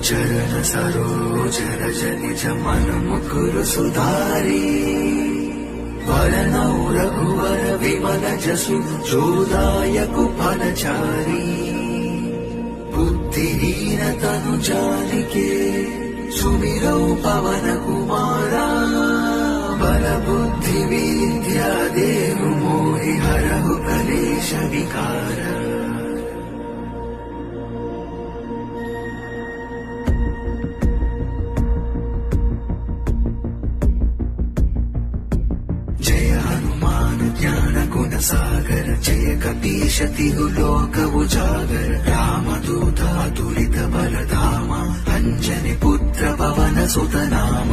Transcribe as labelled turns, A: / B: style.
A: చరణ సరోజర జనిజ మన ముకురు సుధారి వరనౌ రఘువర విమల జసు చోదాయకు ఫలచారి బుద్ధిహీన తను జానికే సుమిరౌ పవన కుమారా బల బుద్ధి విద్యా దేవు మోహి హరహు కలేశ వికార జయ హనుమాన్ జ్ఞాన గుణ సాగర జయ కపీశ తిరు లోక ఉజాగర రామదూత అతులిత బలధామ అంజని పుత్ర పవన సుతనామ